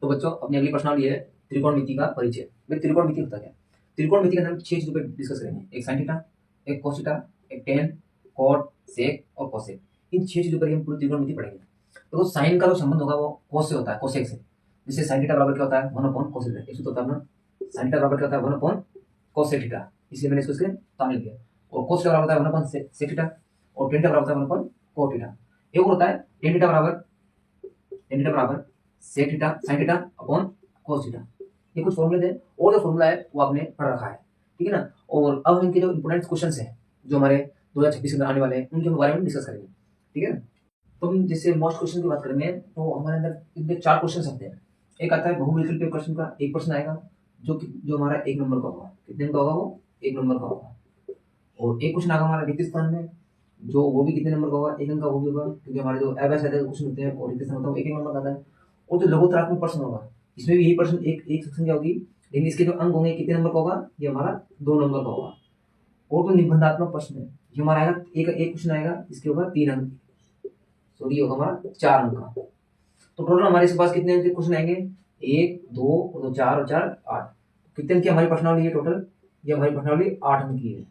तो बच्चों अपनी अगली प्रश्नावली है त्रिकोणमिति का परिचय। भाई त्रिकोणमिति होता क्या है? त्रिकोणमिति के अंदर हम 6 चीजों पर डिस्कस करेंगे। एक साइन थीटा, एक कोस थीटा, एक टेन, कॉट, सेक और कोसेक। इन 6 चीजों पर ही हम पूरी त्रिकोणमिति पढ़ेंगे। तो साइन का जो संबंध होगा वो कोस से होता है, कोसेक से। जैसे साइन थीटा बराबर क्या होता है 1/cos थीटा। एक सूत्र होता है अपना, साइन थीटा बराबर क्या होता है 1/cos थीटा, इसलिए मैंने इसको इसके तामिल किया। और कोस थीटा बराबर होता है 1/sec थीटा, और टेन थीटा बराबर होता है 1/cot थीटा। एक और होता है टेन थीटा बराबर sec theta sine theta upon cos theta. ये कुछ फॉर्मूले थे, और जो फॉर्मूला है वो आपने पढ़ रखा है, ठीक है ना। और अब इनके जो इंपोर्टेंट क्वेश्चंस हैं जो हमारे 2026 के अंदर आने वाले हैं उनके बारे में डिस्कस करेंगे, ठीक है ना। तो हम जैसे मोस्ट क्वेश्चन की बात करेंगे तो हमारे अंदर इनके 4 क्वेश्चन आते हैं। एक आता है बहुविकल्पीय प्रश्न का, एक प्रश्न आएगा जो हमारा 1 नंबर का होगा। कितने का होगा वो? 1 नंबर का होगा। और एक क्वेश्चन आएगा हमारा रिक्त स्थान में, जो वो भी कितने नंबर का होगा? 1 अंक का वो भी होगा, क्योंकि हमारे जो अवैध क्वेश्चन होते हैं और रिक्त स्थान होता है वो 1 नंबर का आता है। और जो लघुत्तरात्मक प्रश्न होगा इसमें भी यही प्रश्न एक संख्या होगी, लेकिन इसके जो अंक होंगे कितने नंबर का होगा? ये हमारा 2 नंबर का होगा। और जो निबंधात्मक प्रश्न है ये हमारा आएगा, एक क्वेश्चन आएगा इसके ऊपर 3 अंक, सॉरी ये होगा हमारा 4 अंक का। तो टोटल हमारे पास कितने अंक के क्वेश्चन आएंगे? 1 2 और 2 4 और 4 8। कितने अंक की हमारी प्रश्नावली है टोटल? ये हमारी प्रश्नावली 8 अंक की है।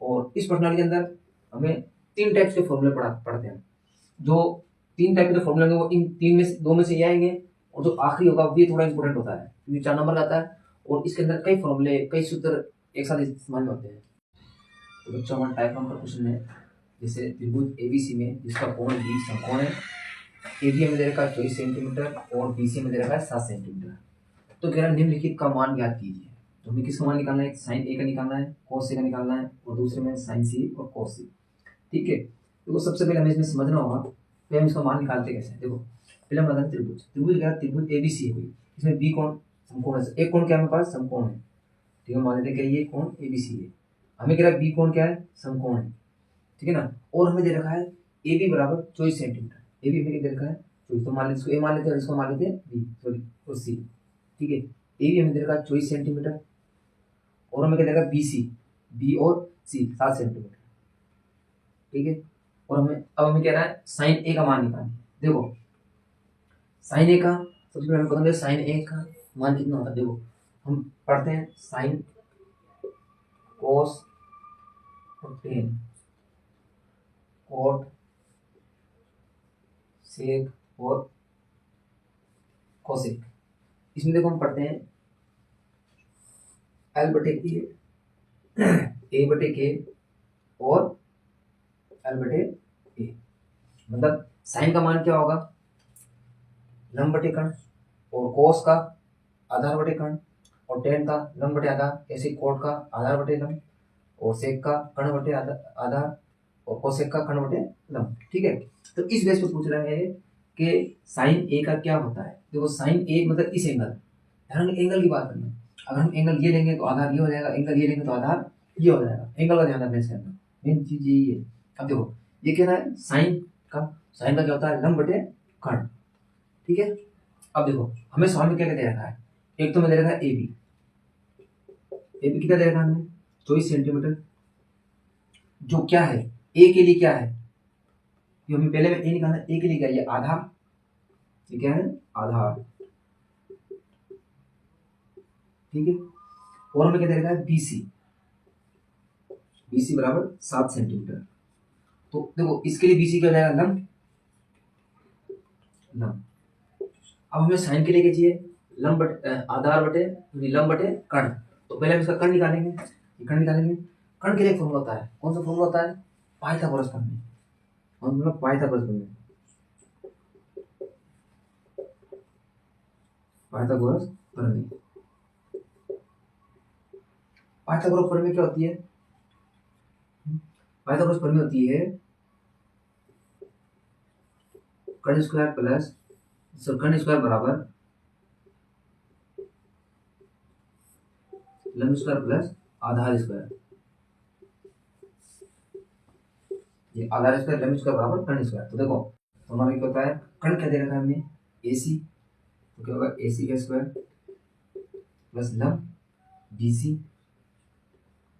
और इस प्रश्नावली के अंदर हमें 3 टाइप्स के फॉर्मूले पढ़ते हैं। जो 3 टाइप के जो फॉर्मूले होंगे वो इन 3 में से 2 में से ये आएंगे, और जो आखिरी होगा वो थोड़ा इंपॉर्टेंट होता है क्योंकि 4 नंबर का आता है और इसके अंदर कई फॉर्मूले कई सूत्र एक साथ इस्तेमाल में होते हैं। तो बच्चों हमारा टाइप 1 का क्वेश्चन है, जैसे त्रिभुज एबीसी में जिसका कोण बी समकोण है, एबी में दे रखा है 24 सेंटीमीटर और बीसी में दे रखा है 7 सेंटीमीटर। तो कह रहा है निम्नलिखित का मान ज्ञात कीजिए। तो हमें किसका मान निकालना है? साइन ए का निकालना है, कॉस ए का निकालना है, और दूसरे में साइन सी और कॉस सी, ठीक है। तो सबसे पहले हमें इसमें समझना होगा कि हम इसका मान निकालते कैसे। देखो पहले हम बताते हैं त्रिभुज एबीसी है कोई, इसमें बी कोण समकोण है, एक कोण क्या है हमारे पास? समकोण है, ठीक है। मान लेते हैं कि ये कोण एबीसी है, हमें कह रहा है बी कोण क्या है? समकोण है, ठीक है ना। और हमें दे रखा है ए बी बराबर 24 सेंटीमीटर। ए बी हमें दे रखा है 24, तो मान लेते इसको ए मान लेते हैं और इसको मान लेते हैं बी, सॉरी और सी, ठीक है। ए बी हमें दे रखा है 24 सेंटीमीटर और हमें क्या दे रखा है? बी सी, बी और सी 7 सेंटीमीटर, ठीक है। और हमें कह रहा है साइन ए का मान निकालना। देखो साइन ए का सबसे पहले हमें पता है साइन ए का मान कितना होता है। देखो हम पढ़ते हैं साइन कोस और टेन कॉट सेक और कोसेक। इसमें देखो हम पढ़ते हैं एल बटे के ए बटे के और एल बटे ए। मतलब साइन का मान क्या होगा? लंब बटे कर्ण, और कोस का आधार बटे कर्ण, और टेन का लंब बटे आधार, ऐसे कोट का आधार बटे लंब, और सेक का कर्ण बटे आधार, और कोसेक का कर्ण बटे लंब, ठीक है। तो इस बेस पे पूछ रहा है कि साइन ए का क्या होता है। देखो साइन ए मतलब इस एंगल, ध्यान एंगल की बात करना। अगर हम एंगल ये लेंगे तो आधार ये हो जाएगा, एंगल ये लेंगे तो आधार ये हो जाएगा। एंगल का ध्यान रखना इसके अंदर, मेन चीज यही है। अब देखो ये कह रहा है साइन का क्या होता है? लंब बटे कर्ण, ठीक है। अब देखो हमें सवाल में क्या क्या दे रखा है? एक तो मैं दे रखा है ए बी, कितना दे रखा है हमें? 24 सेंटीमीटर, जो क्या है ए के लिए क्या है? जो हमें पहले में ए निकालना है, ए के लिए क्या है? ये आधार, ये क्या है? आधार, ठीक है। और हमें क्या दे रखा है? बीसी, बीसी बराबर 7 सेंटीमीटर। तो देखो इसके लिए बीसी क्या हो जाएगा? लंब, लंब। अब हमें साइन के लिए क्या चाहिए? लंब बटे आधार बटे लंब बटे कर्ण। तो पहले हम इसका कर्ण निकालेंगे, कर्ण निकालेंगे। कर्ण के लिए फॉर्मूला होता है, कौन सा फॉर्मूला होता है? पाइथागोरस प्रमेय, मतलब पाइथागोरस प्रमेय, पाइथागोरस प्रमेय। पाइथागोरस प्रमेय क्या होती है? पाइथागोरस प्रमेय होती है कर्ण स्क्वायर प्लस कर्ण स्क्वायर बराबर लंब स्क्वायर प्लस आधार स्क्वायर। ये आधार स्क्वायर लंब स्क्वायर बराबर कर्ण स्क्वायर। तो देखो तो हमारा क्या होता है? कर्ण क्या दे रखा है हमने? एसी, तो क्या होगा? एसी का स्क्वायर प्लस लंब बीसी,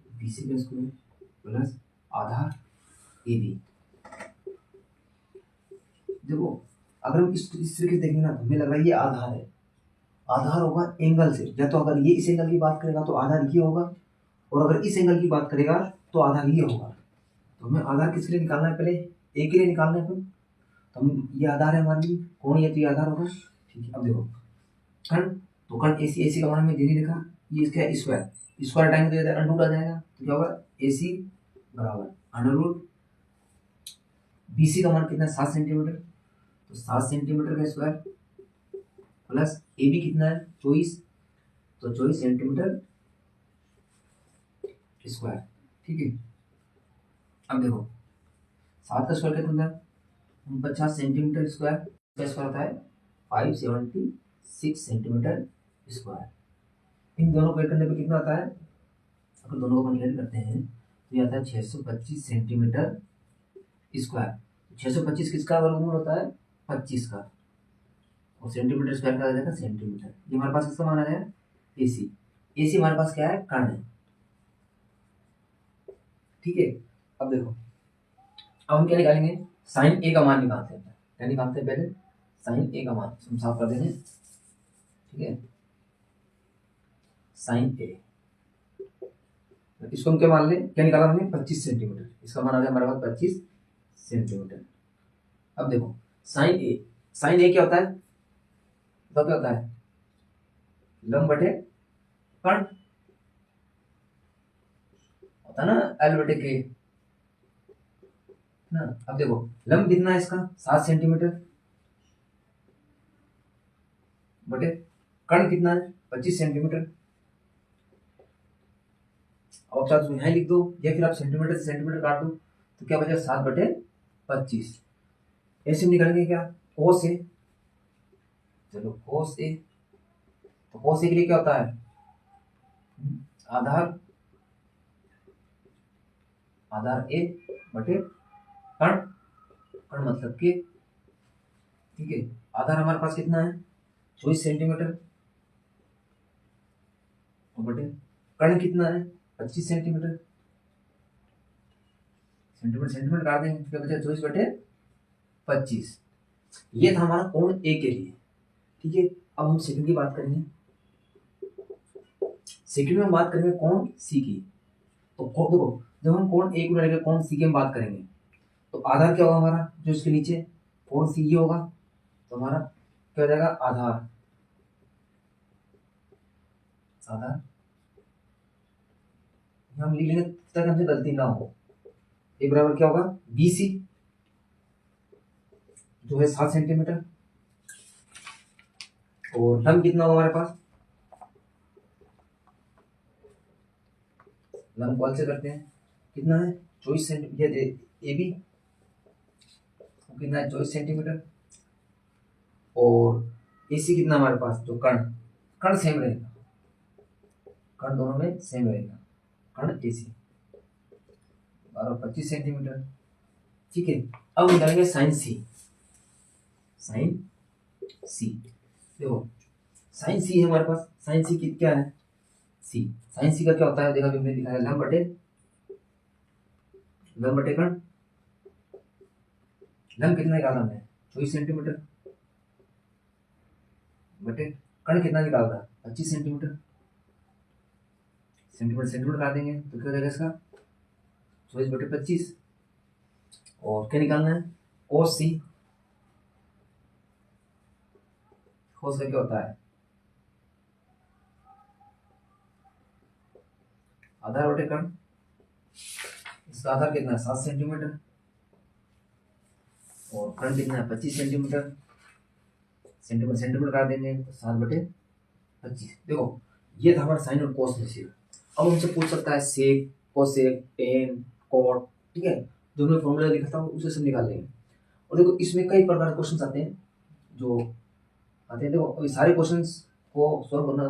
बीसी का स्क्वायर प्लस आधार ए बी। देखो अगर हम इस तरीके से देखेंगे ना तो हमें लग रहा है ये आधार है, आधार होगा एंगल से, या तो अगर ये इस एंगल की बात करेगा तो आधार ये होगा, और अगर इस एंगल की बात करेगा तो आधार ये होगा। तो हमें आधार किसके लिए निकालना है, पहले ए के लिए निकालना है अपन। तो हम ये आधार है हमारे लिए, कौन ये, तो ये आधार होगा। ठीक है, अब देखो कर्ण, तो कर्ण AC, AC का मान में दे देखा, ये इसका स्क्वायर, स्क्वायर हटाएंगे तो अंडर रूट आ जाएगा, तो क्या होगा AC बराबर अंडर रूट, BC का मान कितना है 7 सेंटीमीटर, तो 7 सेंटीमीटर का स्क्वायर प्लस AB कितना है 24, तो 24 सेंटीमीटर स्क्वायर। ठीक है, अब देखो 7 का स्क्वायर कितना होता है 50 सेंटीमीटर स्क्वायर, का स्क्वायर होता है 576 सेंटीमीटर स्क्वायर। इन दोनों को ऐड करने पे कितना आता है, अगर दोनों को अपन ऐड करते हैं तो ये आता है 625 सेंटीमीटर स्क्वायर। 625 किसका वर्गमूल होता है 25 का, और सेंटीमीटर स्क्वायर का आ जाएगा सेंटीमीटर। ये हमारे पास किसका मान आ गया AC, AC हमारे पास क्या है कर्ण है। ठीक है, अब देखो अब हम क्या निकालेंगे, साइन A का मान निकालते हैं। क्या निकालते हैं पहले, साइन A का मान हम साफ कर देंगे। ठीक है, साइन A, इसको हम क्या मान लें, क्या निकाला हमने 25 सेंटीमीटर, इसका मान आ गया हमारे पास 25 सेंटीमीटर। अब देखो साइन A, साइन A क्या होता है, तो क्या होता है लंब बटे कर्ण, होता है ना L बटे K ना। अब देखो लंब कितना है इसका 7 सेंटीमीटर बटे कर्ण कितना है 25 सेंटीमीटर। अब चाहे तो यहाँ लिख दो, या फिर आप सेंटीमीटर से सेंटीमीटर काट दो, तो क्या बचेगा 7 बटे 25। ऐसे निकालेंगे क्या कोस A, चलो कोस A, तो कोस A के लिए क्या होता है आधार, आधार A बटे कर्ण, कर्ण मतलब के। ठीक है, आधार हमारे पास कितना है 24 सेंटीमीटर बटे कर्ण कितना है 25 सेंटीमीटर, सेंटीमीटर सेंटीमीटर काट देंगे तो क्या बचा 24 बटे 25। ये था हमारा कोण A के लिए। ठीक है, अब हम सेकंड की बात करेंगे, सेकंड में हम बात करेंगे कोण C की। तो देखो जब हम कोण A को लेकर कोण C की हम बात करेंगे तो आधार क्या होगा हमारा, जो इसके नीचे कोण C ये होगा, तो हमारा क्या हो जाएगा आधार, आधार हम लिख लेंगे ताकि हमसे गलती ना हो। ए बराबर क्या होगा BC जो है 7 सेंटीमीटर, और लंब कितना होगा हमारे पास, लंब कॉल से करते हैं कितना है 24 सेंटीमीटर, AB कितना है 24 सेंटीमीटर, और AC कितना हमारे पास जो कर्ण, कर्ण सेम रहेगा, कर्ण दोनों में सेम रहेगा, कर्ण AC 25 सेंटीमीटर। ठीक है, अब निकालेंगे साइन C, साइन C देखो साइन C है हमारे पास, साइन C की क्या है C, साइन C का क्या होता है देखा हमने दिखाया लंब बटे कर्ण, लंब कितना निकाला हमने 24 सेंटीमीटर बटे कर्ण कितना निकाल रहा 25 सेंटीमीटर, सेंटीमीटर सेंटीमीटर काट देंगे तो क्या हो जाएगा इसका 24 बटे 25, और क्या निकालना है कोस C, कोस का क्या होता है आधार बटे कर्ण, इसका आधार कितना है 7 सेंटीमीटर, और कर्ण कितना है 25 सेंटीमीटर, सेंटीमीटर सेंटीमीटर काट देंगे तो 7 बटे 25। देखो ये था हमारा साइन और कोस रेशियो। अब हमसे पूछ सकता है सेक, कोसेक, टेन, कॉट, ठीक है, जो मैं फॉर्मूला लिखा था उसे सब निकाल लेंगे। और देखो इसमें कई प्रकार के क्वेश्चन आते हैं जो आते हैं, देखो अभी सारे क्वेश्चन को सॉल्व करना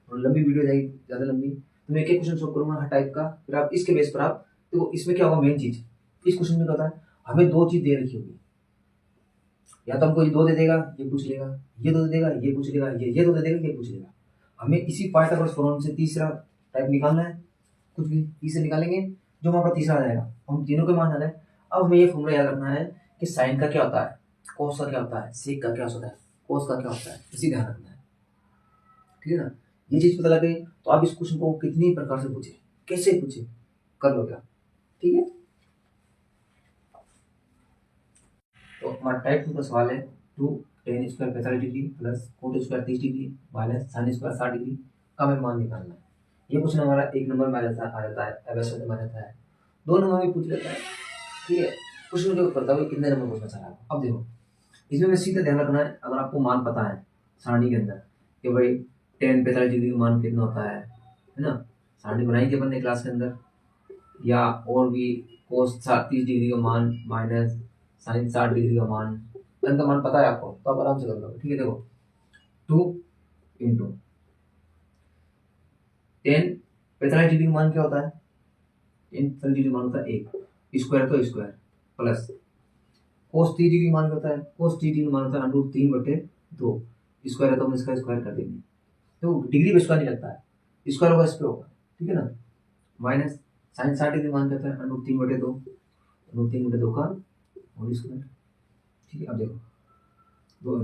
लंबी वीडियो जाएगी, ज़्यादा लंबी, तो मैं एक एक क्वेश्चन सॉल्व करूंगा हर टाइप का, फिर आप इसके बेस पर आप देखो इसमें क्या होगा मेन चीज, इस क्वेश्चन में क्या होता है हमें दो चीज दे रखी होगी, या तो हमको ये दो दे देगा ये पूछ लेगा, ये दो दे देगा ये पूछ लेगा, ये दो दे देगा ये पूछ लेगा, हमें इसी पाइथागोरस थ्योरम से तीसरा टाइप निकालना है, कुछ भी तीसरा निकालेंगे जो हमारा तीसरा आ जाएगा, हम तीनों के मान आ जाए। अब हमें ये फॉर्मूला याद रखना है कि साइन का क्या होता है कोस का क्या होता है, सेक का क्या होता है, कोस का क्या होता है, इसी ध्यान रखना है। ठीक है ना, ये चीज पता लगे तो आप इस क्वेश्चन को कितनी प्रकार से पूछे, कैसे पूछे, कर लो क्या। ठीक है, तो हमारा टाइप 2 का सवाल है, two tan square 45 degree plus cot square 30 degree minus sine square 60 degree का हमें मान निकालना है। ये क्वेश्चन हमारा 1 नंबर में आ जाता है, वैसे में आ जाता है, 2 नंबर में पूछ लेता है। ठीक है, क्वेश्चन जो करता है कितने नंबर पूछना चाह रहा है। अब देखो इसमें में सीधा ध्यान रखना है, अगर आपको मान पता है सारणी के अंदर कि भाई टेन 45 डिग्री का मान कितना होता है ना, सारणी बनाई थी अपन ने क्लास के अंदर, या और भी कोस 30 डिग्री का मान माइनस साइन 60 डिग्री का मान, इनका मान पता है आपको तो आप आराम से कर लो। ठीक है, देखो 2 × टेन 45 डिग्री का मान क्या होता है, टेन 45 डिग्री मान होता है 1, स्क्वायर तो स्क्वायर प्लस कोस 30 डिग्री मान होता है, कोस 30 डिग्री मान होता है √3/2, स्क्वायर है तो हम इसका स्क्वायर कर देंगे, तो डिग्री पे स्क्वायर नहीं लगता है, स्क्वायर होगा इस पे होगा। ठीक है ना, माइनस साइन 60 डिग्री मान कहता है √3/2, √3/2 का होल स्क्वायर। ठीक है, अब देखो 2 ×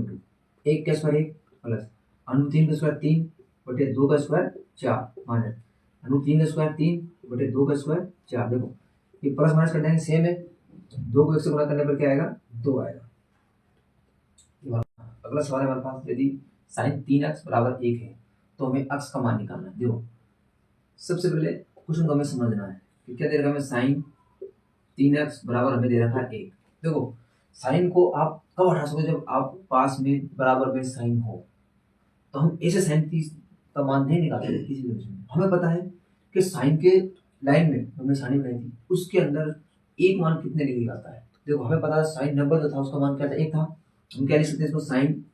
1 का स्क्वायर 1 प्लस √3 का स्क्वायर 3/2 का स्क्वायर 4 माइनस √3 का स्क्वायर 3/2 का स्क्वायर 4। देखो ये प्लस माइनस कर देंगे सेम है, 2 को 1 से गुणा करने पर क्या आएगा, 2 आएगा। अगला सवाल है हमारे पास, यदि साइन 3x बराबर 1 है तो हमें x का मान निकालना है। देखो सबसे पहले क्वेश्चन को हमें समझना है कि क्या दे रखा है, हमें साइन 3x बराबर हमें दे रखा है 1। देखो साइन को आप कब हटा सकते हो, जब आप पास में बराबर में साइन हो, तो हम ऐसे साइन 30 का मान नहीं निकाल सकते किसी भी कंडीशन में। हमें पता है कि साइन के लाइन में हमने साइन बनाई थी, उसके अंदर एक मान कितने डिग्री का आता है। देखो हमें पता है साइन 90 जो था उसका मान क्या था, 1 था। हम क्या लिख सकते हैं इसको, साइन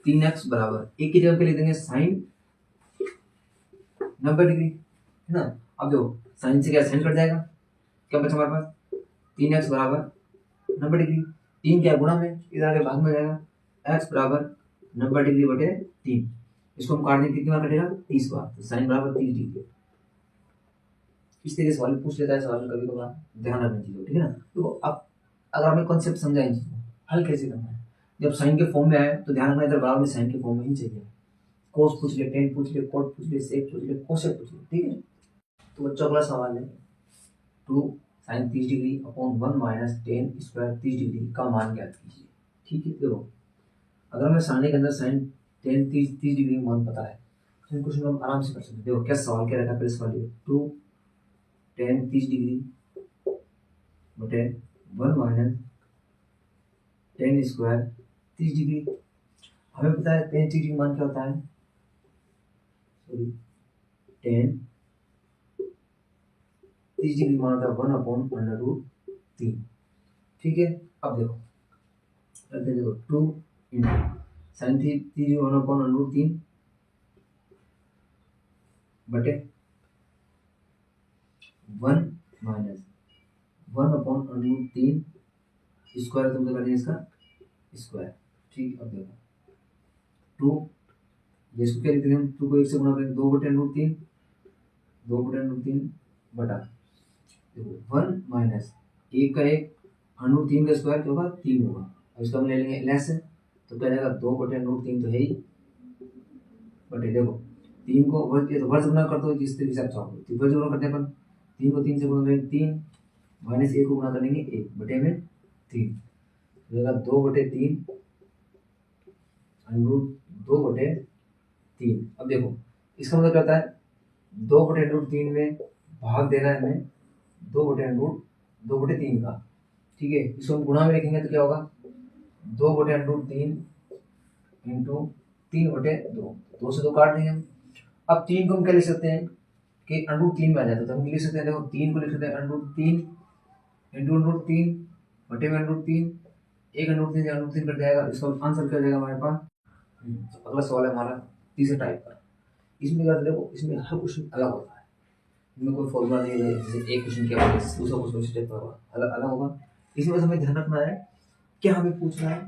3x बराबर 1 की जगह पे लिख देंगे साइन 90 डिग्री, है ना। अब देखो साइन से क्या साइन कट जाएगा, क्या बचा हमारे पास, 3x बराबर 90 डिग्री, 3 क्या गुणा में इधर आगे भाग में जाएगा, x बराबर 90 डिग्री/3, इसको हम काट देंगे कितनी बार कटेगा, 30 बार, तो साइन बराबर 30 डिग्री। इस तरीके से सवाल पूछ लेता है, सवाल में कभी कभार ध्यान रखना चाहिए। ठीक है ना, तो अब अगर हमें कॉन्सेप्ट समझा इन चीजों को हल कैसे करना है, जब साइन के फॉर्म में आए तो ध्यान रखना इधर बराबर में साइन के फॉर्म में ही चाहिए, कोस पूछ ले, टेन पूछ ले, कोट पूछ ले, सेक पूछ ले, कोसेक पूछ ले। ठीक है, तो बच्चों अगला सवाल है, 2 साइन 30 डिग्री/1 माइनस टेन स्क्वायर 30 डिग्री का मान ज्ञात कीजिए। ठीक है, देखो अगर हमें सारणी के अंदर साइन 30 डिग्री का मान पता है तो क्वेश्चन हम आराम से कर सकते हैं। देखो क्या सवाल क्या रखा है, पहले सवाल ये 2 टेन 30 डिग्री/1 माइनस टेन स्क्वायर 30 डिग्री। हमें पता है टेन 30 डिग्री मान क्या होता है, सॉरी टेन 30 डिग्री मान होता है 1/√3। ठीक है, अब देखो करते हैं, देखो 2 × साइन 30 1/√3 बटे 1 माइनस 1/√3 स्क्वायर, तुम कर इसका स्क्वायर। ठीक, अब देखो 2 जिसको क्या लिखते हैं हम, 2 को 1 से गुणा करेंगे 2/√3, 2/√3 बटा देखो 1 माइनस 1 का 1 √3 का स्क्वायर क्या होगा, 3 होगा। अब इसका हम ले लेंगे लेस है तो क्या जाएगा, 2/√3 तो है ही, बटे देखो 3 को वर्ग गुना कर दो, जिस तरीके से आप चाहोगे तो वर्ग गुना करते हैं अपन, 3 को 3 से गुणा करेंगे 3, माइनस 1 को गुणा करेंगे 1 बटे में 3, तो जाएगा 2/3 √2/3। अब देखो इसका मतलब क्या होता है, 2/√3 में भाग देना है हमें 2/3 का। ठीक है, इसको हम गुणा में लिखेंगे तो क्या होगा, 2/√3 इंटू 3/2, 2 से 2 काट देंगे हम। अब 3 को हम क्या लिख सकते हैं कि √3 में आ जाता है, तो हम लिख सकते हैं, देखो 3 को लिख सकते हैं √3 इंटू √3 बटे में √3, एक √3 कट जाएगा, इसका आंसर क्या हो जाएगा हमारे पास। तो अगला सवाल है हमारा तीसरे टाइप का। इसमें क्या देखो, इसमें हर क्वेश्चन अलग होता है, इसमें कोई फॉर्मूला नहीं है, जैसे एक क्वेश्चन क्या होगा दूसरा क्वेश्चन स्टेप होगा अलग अलग होगा। इसमें बस हमें ध्यान रखना है क्या हमें पूछना है,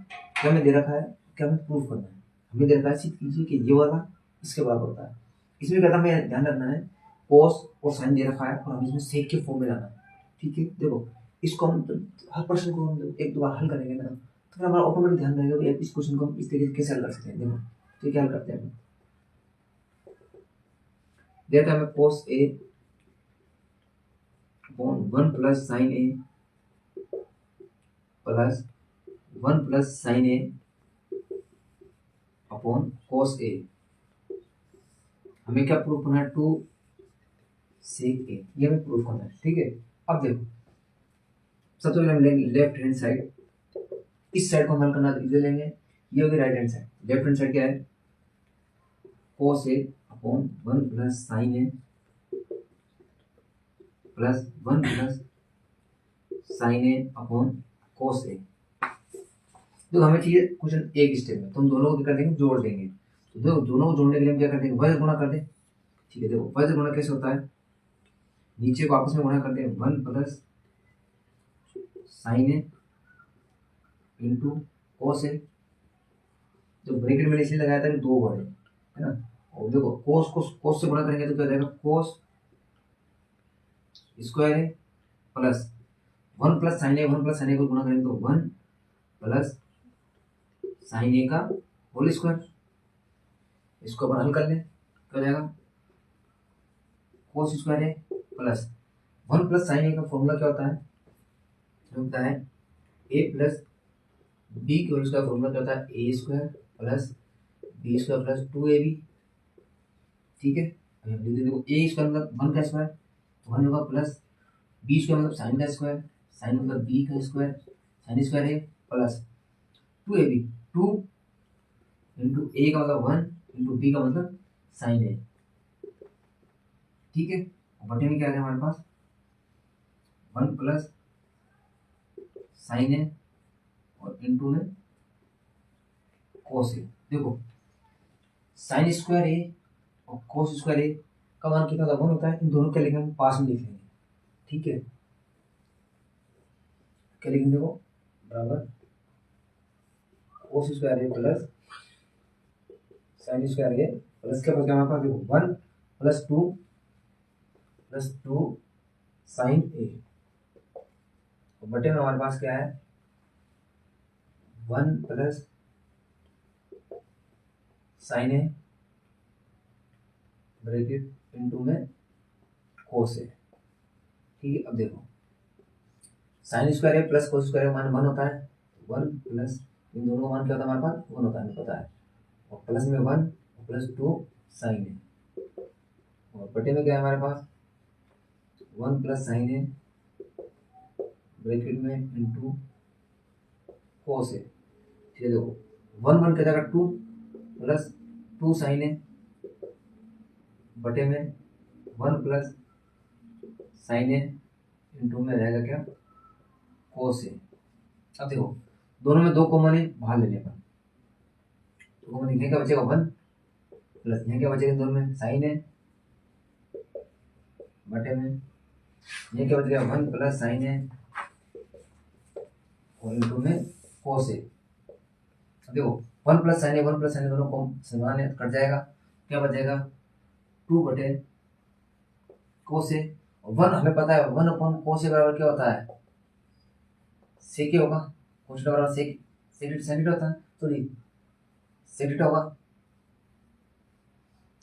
क्या हमें दे रखा है, क्या हमें प्रूफ करना है। हमें दे रखा है सिद्ध कीजिए कि ये वाला इसके बराबर होता है। इसमें क्या हमें ध्यान रखना है, कोस और साइन दे रखा है और हमें इसमें सेक के फॉर्म में लाना है। ठीक है, देखो इसको हम हर प्रश्न को हम एक दो बार हल करेंगे ना, तो फिर हमारा ऑटोमेटिक ध्यान रहेगा कि इस क्वेश्चन को हम इस तरीके से कैसे हल कर सकते हैं। देखो तो क्या हल करते हैं, देता है हमें cos a upon 1 plus sign a plus 1 plus sign a upon cos a। हमें क्या प्रूफ करना है, 2 sec a, ये हमें प्रूफ करना है। ठीक है, अब देखो सबसे पहले हम लेंगे लेफ्ट हैंड साइड, इस साइड को हम हल करना इधर लेंगे, ये होगी right hand side. Left hand side क्या है, cos a upon 1 plus sign a plus 1 plus sign a upon cos a। तो हमें चाहिए क्वेश्चन एक स्टेप में, तो हम दोनों को क्या कर देंगे, जोड़ देंगे। तो देखो दोनों को जोड़ने के लिए हम क्या कर देंगे, वज्र गुणा कर दें। ठीक है, देखो वज्र गुणा कैसे होता है, नीचे को आपस में गुणा करते हैं, 1 प्लस साइन ए इंटू कोस ए। तो ब्रैकेट में इसलिए लगाया था कि दो वर्ड है ना, और देखो कोस को कोस से गुणा करेंगे तो क्या जाएगा, cos square A plus 1 plus sine A, 1 plus sine ए को गुणा करेंगे तो 1 प्लस साइन ए का होल स्क्वायर। इसको अपन हल कर लें, क्या जाएगा, cos square A plus 1 plus sine A का फॉर्मूला क्या होता है, होता है ए प्लस बी के होल स्क्वायर। फॉर्मूला क्या होता है, A square plus B square plus 2ab। ठीक है, अब हम लिख देते हैं ए स्क्वायर मतलब 1 का स्क्वायर, तो 1 होगा प्लस बी स्क्वायर मतलब साइन का स्क्वायर, साइन मतलब बी का स्क्वायर, साइन स्क्वायर है प्लस 2ab, 2 इंटू ए का मतलब 1 इंटू बी का मतलब साइन है। ठीक है, बटे में क्या है हमारे पास, 1 प्लस साइन है और इंटू में कोस है। देखो साइन स्क्वायर ए और कोस स्क्वायर ए का मान कितना था, 1 होता है। इन दोनों के लेंगे हम पास में लिख लेंगे। ठीक है, क्या लिखेंगे, देखो बराबर कोस square A plus sine square A plus क्या बचा हमारे पास, देखो 1 प्लस टू साइन ए, बटे में हमारे पास क्या है, 1 plus sine A bracket into में कोस ए। ठीक है, अब देखो sine square A plus cos square मान 1 होता है, 1 प्लस इन दोनों का मान क्या होता है हमारे पास, 1 होता है, हमें पता है, और प्लस में 1 प्लस 2 साइन ए, और बटे में क्या है हमारे पास, 1 प्लस साइन ए ब्रैकेट में इंटू कोस ए। ठीक है, देखो 1 1 क्या जाएगा 2 प्लस 2 साइन ए बटे में 1 प्लस साइन ए इंटू में रहेगा क्या, कोस ए। अब देखो दोनों में 2 कॉमन है, बाहर ले लेगा, तो कॉमन यहाँ क्या बचेगा 1 प्लस यहाँ क्या बचेगा, दोनों में साइन है बटे में ये क्या बचेगा 1 प्लस साइन है और इंटू में कोस है। देखो 1 प्लस साइन है 1 प्लस साइन है दोनों को समान है, कट जाएगा, क्या बचेगा 2 बटे कोस है। और 1 हमें पता है 1 अपॉन कोस के बराबर क्या होता है, सेक ही होगा, कोस के बराबर सेक सेक होता है, सॉरी सेक होगा।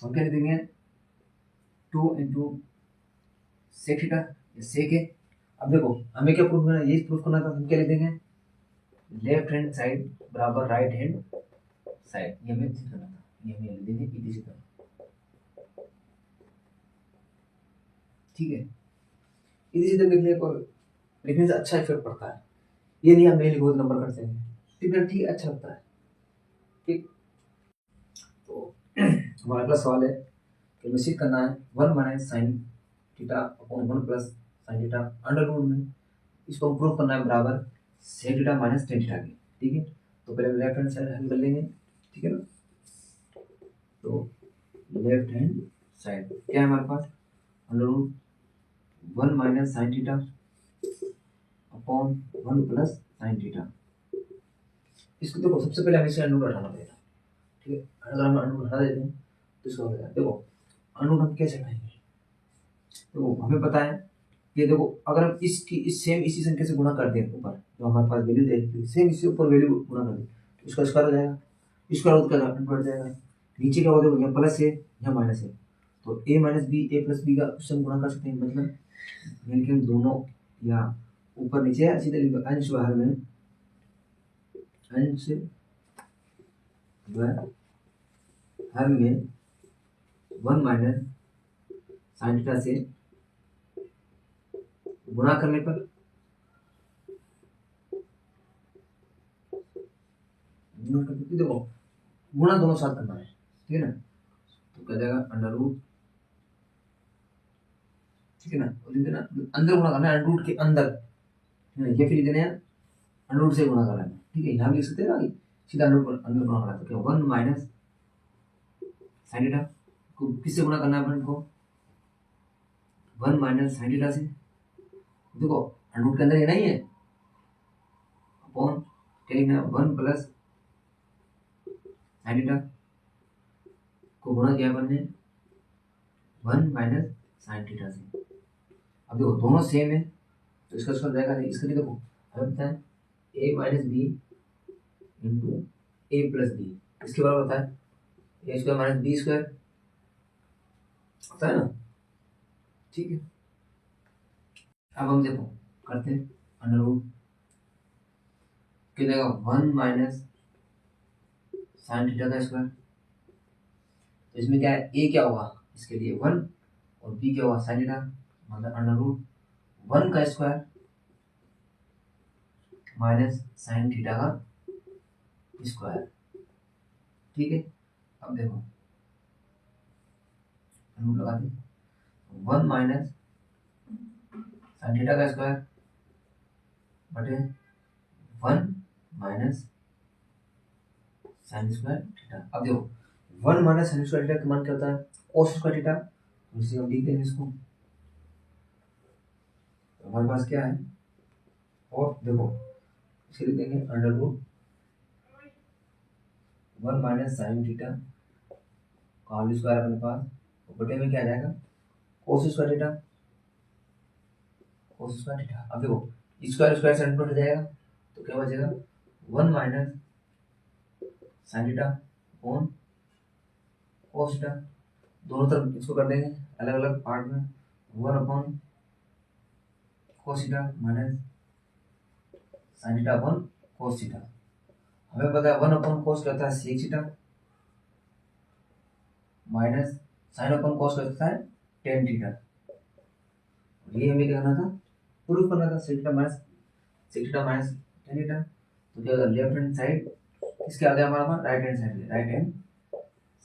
हम क्या लिखेंगे 2 इंटू सेक थीटा, सेक है। अब देखो हमें क्या प्रूफ करना है, ये प्रूफ करना था, हम क्या लिखेंगे लेफ्ट हैंड साइड बराबर राइट हैंड साइड, ये हमें करना था, ये हमें लिख देंगे इसी से करना। ठीक है, इसी से लिखने को लिखने से अच्छा इफेक्ट पड़ता है, ये नहीं हम नहीं लिखो नंबर कट जाएंगे। ठीक है, ठीक अच्छा लगता है। ठीक, तो हमारा अगला सवाल है कि निश्चित करना है 1 minus sine theta upon 1 plus sine theta under root में, इसको हम प्रूफ करना है बराबर sec theta minus tan theta की। ठीक है, तो पहले लेफ्ट हैंड साइड हल कर लेंगे। ठीक है ना, तो लेफ्ट हैंड साइड क्या है हमारे पास, under root 1 minus sine theta upon 1 plus sine theta. इसको देखो सबसे पहले हमें इसे अंडर रूट हटाना पड़ेगा। ठीक है, अगर हम अंडर रूट हटा देते हैं तो इसको हो जाएगा, देखो अंडर रूट हम कैसे हटाएंगे, तो हमें पता है ये देखो, अगर हम इसकी इसी संख्या से गुणा कर दें ऊपर, जो हमारे पास वैल्यू दे रखी है सेम इससे ऊपर वैल्यू गुणा कर दें तो इसका स्क्वायर हो जाएगा, स्क्वायर रूट का बढ़ जाएगा। नीचे क्या होगा, देखो यहाँ प्लस है यहाँ माइनस है, तो a minus B A plus B का क्वेश्चन गुणा कर सकते हैं, मतलब यानी कि हम दोनों या ऊपर नीचे अच्छी तरीके अंश बाहर में अंश हर में 1 माइनस साइन थीटा से गुणा करने पर देखो गुणा दोनों साथ करना है, ठीक है ना, तो क्या जाएगा अंडर रूट, ठीक है ना, और इधर ना अंदर गुणा करना है अंडर रूट के अंदर, ये फिर इधर अंडर रूट से गुणा करना है, ठीक है, यहाँ भी लिख सकते हैं ना सीधा अंदर गुणा करना है, तो क्या 1 माइनस साइन थीटा को किससे गुणा करना है अपन को, 1 माइनस साइन थीटा से, देखो अंडर रूट के अंदर ये नहीं है अपॉन क्या लिखना है 1 प्लस साइन थीटा को गुणा किया अपन ने 1 माइनस साइन थीटा से। अब देखो दोनों सेम है तो इसका स्क्वायर जाएगा, इसका भी देखो हमें पता है a minus B into A plus B, इसके बराबर होता है a square minus B square, होता है ना, ठीक है। अब हम देखो करते हैं अंडर रूट क्या देगा 1 माइनस साइन थीटा का स्क्वायर, तो इसमें क्या है a क्या होगा इसके लिए 1 और b क्या होगा साइन थीटा, मतलब अंडर रूट 1 का स्क्वायर माइनस साइन थीटा का स्क्वायर, ठीक है। अब देखो रूट लगा दें 1 माइनस साइन थीटा का स्क्वायर बटे 1 माइनस साइन स्क्वायर थीटा। अब देखो 1 माइनस साइन स्क्वायर थीटा का मान क्या होता है कोस स्क्वायर थीटा, इसे हम लिख देंगे इसको, तो हमारे पास क्या है, और देखो इसे लिख देंगे under root 1 minus sine theta का होल स्क्वायर अपने पास, तो बटे में क्या आ जाएगा cos square theta, cos square theta. अब देखो स्क्वायर स्क्वायर से कट जाएगा तो क्या बचेगा 1 minus sine theta upon cos theta, दोनों तरफ इसको कर देंगे अलग अलग पार्ट में 1 upon cos theta minus sine theta upon cos theta. हमें पता है 1 अपॉन कोस क्या होता है sec theta minus sine upon cos क्या होता है टेन थीटा, ये हमें क्या करना था प्रूफ करना था sec theta minus tan theta, तो क्या होगा लेफ्ट हैंड साइड इसके आगे हमारा राइट हैंड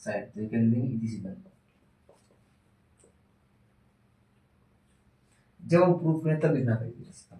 साइड, तो ये कर देंगे इसी पर, जब हम प्रूफ करें तब लिखना पड़ेगा।